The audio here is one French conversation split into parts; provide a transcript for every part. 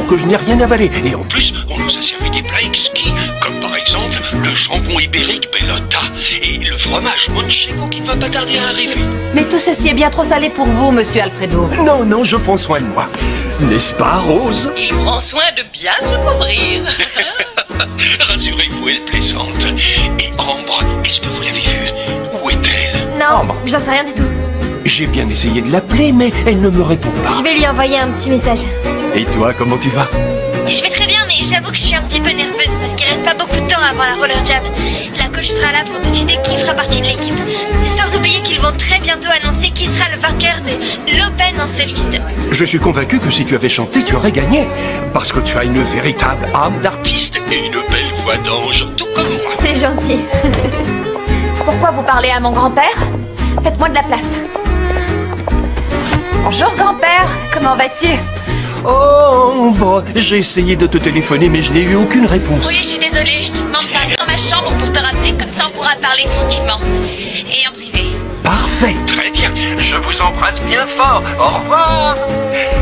que je n'ai rien avalé. Et en plus, on nous a servi des plats exquis, comme par exemple le jambon ibérique Bellota et le fromage Manchego qui ne va pas tarder à arriver. Mais tout ceci est bien trop salé pour vous, monsieur Alfredo. Non, non, je prends soin de moi. N'est-ce pas, Rose? Il prend soin de bien se couvrir. Rassurez-vous, elle plaisante. Et Ambre, est-ce que vous l'avez vue? Où est-elle? Non, j'en sais rien du tout. J'ai bien essayé de l'appeler, mais elle ne me répond pas. Je vais lui envoyer un petit message. Et toi, comment tu vas? Je vais très bien, mais j'avoue que je suis un petit peu nerveuse parce qu'il reste pas beaucoup de temps avant la roller jam. La coach sera là pour décider qui fera partie de l'équipe. Sans oublier qu'ils vont très bientôt annoncer qui sera le vainqueur de l'Open en soliste. Je suis convaincu que si tu avais chanté, tu aurais gagné. Parce que tu as une véritable âme d'artiste et une belle voix d'ange, tout comme moi. C'est gentil. Pourquoi vous parlez à mon grand-père? Faites-moi de la place. Bonjour, grand-père. Comment vas-tu? Oh, bon, j'ai essayé de te téléphoner, mais je n'ai eu aucune réponse. Oui, je suis désolée, je te demande pas dans ma chambre pour te rappeler, comme ça on pourra parler tranquillement. Et en privé. Parfait, très bien. Je vous embrasse bien fort. Au revoir.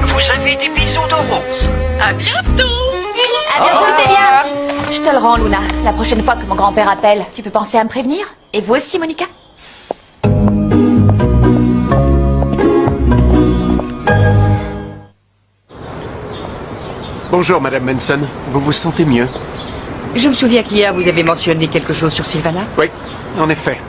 Vous avez des bisous de Rose. À bientôt. À bientôt, Delia. Je te le rends, Luna. La prochaine fois que mon grand-père appelle, tu peux penser à me prévenir? Et vous aussi, Monica? Bonjour, Madame Manson. Vous vous sentez mieux? Je me souviens qu'hier, vous avez mentionné quelque chose sur Sylvana. Oui, en effet.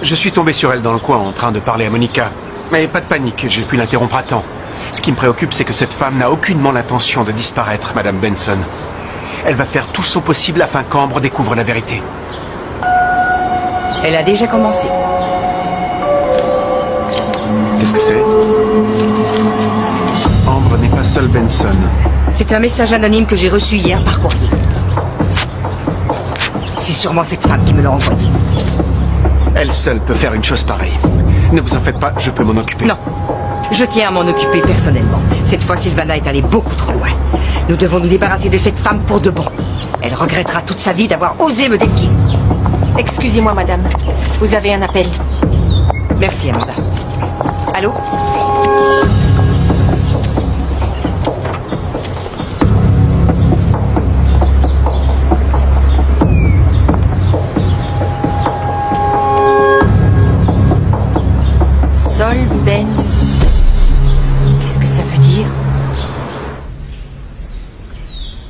Je suis tombé sur elle dans le coin en train de parler à Monica. Mais pas de panique, j'ai pu l'interrompre à temps. Ce qui me préoccupe, c'est que cette femme n'a aucunement l'intention de disparaître, Madame Benson. Elle va faire tout son possible afin qu'Ambre découvre la vérité. Elle a déjà commencé. Qu'est-ce que c'est? Ambre n'est pas seule, Benson. C'est un message anonyme que j'ai reçu hier par courrier. C'est sûrement cette femme qui me l'a envoyé. Elle seule peut faire une chose pareille. Ne vous en faites pas, je peux m'en occuper. Non, je tiens à m'en occuper personnellement. Cette fois, Sylvana est allée beaucoup trop loin. Nous devons nous débarrasser de cette femme pour de bon. Elle regrettera toute sa vie d'avoir osé me défier. Excusez-moi, madame. Vous avez un appel. Merci, Amanda. Allô? Solbenz. Qu'est-ce que ça veut dire?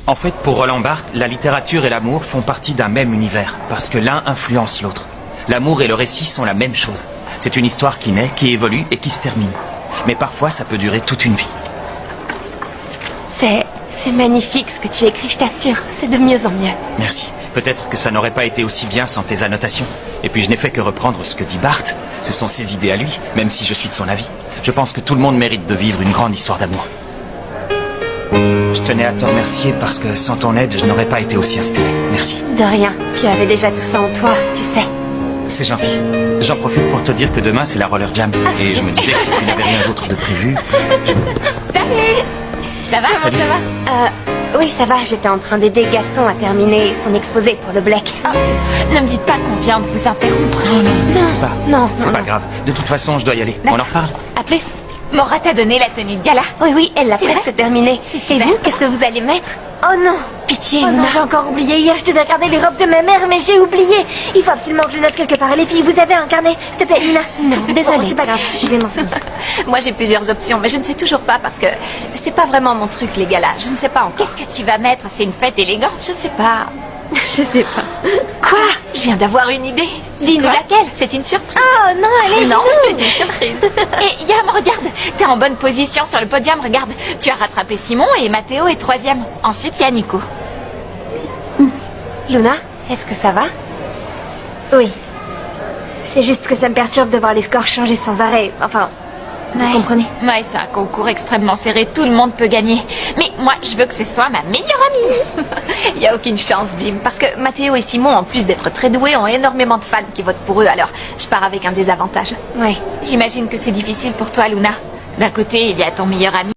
En fait, pour Roland Barthes, la littérature et l'amour font partie d'un même univers, parce que l'un influence l'autre. L'amour et le récit sont la même chose. C'est une histoire qui naît, qui évolue et qui se termine. Mais parfois, ça peut durer toute une vie. C'est magnifique ce que tu écris, je t'assure. C'est de mieux en mieux. Merci. Peut-être que ça n'aurait pas été aussi bien sans tes annotations. Et puis je n'ai fait que reprendre ce que dit Barthes. Ce sont ses idées à lui, même si je suis de son avis. Je pense que tout le monde mérite de vivre une grande histoire d'amour. Je tenais à te remercier parce que sans ton aide, je n'aurais pas été aussi inspiré. Merci. De rien. Tu avais déjà tout ça en toi, tu sais. C'est gentil. J'en profite pour te dire que demain, c'est la roller jam. Et je me disais que si tu n'avais rien d'autre de prévu... Salut! Ça va, Salut. ça va? Oui, ça va. J'étais en train d'aider Gaston à terminer son exposé pour le Black. Ne me dites pas qu'on vient de vous interrompre. Bah, Non, c'est pas grave. De toute façon, je dois y aller. On en reparle. À plus. Maura t'a donné la tenue de gala. Oui, elle l'a C'est presque vrai? terminée. C'est Et super. vous, qu'est-ce que vous allez mettre? Oh non! Pitié, Oh non, Luna. j'ai encore oublié. Hier, je devais regarder les robes de ma mère, mais j'ai oublié. Il faut absolument que je note quelque part. Les filles, vous avez un carnet? S'il te plaît, Luna. Non, désolée. Oh, c'est pas grave, je vais m'en souvenir. Moi, j'ai plusieurs options, mais je ne sais toujours pas parce que c'est pas vraiment mon truc, les galas. Je ne sais pas encore. Qu'est-ce que tu vas mettre? C'est une fête élégante? Je sais pas. Je sais pas. Quoi? Je viens d'avoir une idée. Dis-nous quoi? laquelle? C'est une surprise. Oh non, allez, Non, dis-nous. c'est une surprise. Et Yam, regarde, t'es en bonne position sur le podium, regarde. Tu as rattrapé Simon et Mathéo est troisième. Ensuite, il y a Nico. Luna, est-ce que ça va? Oui. C'est juste que ça me perturbe de voir les scores changer sans arrêt. Enfin, vous comprenez? Ouais, c'est un concours extrêmement serré, tout le monde peut gagner. Mais moi, je veux que ce soit ma meilleure amie. Il n'y a aucune chance, Jim, parce que Mathéo et Simon, en plus d'être très doués, ont énormément de fans qui votent pour eux, alors je pars avec un désavantage. Ouais. J'imagine que c'est difficile pour toi, Luna. D'un côté, il y a ton meilleur ami.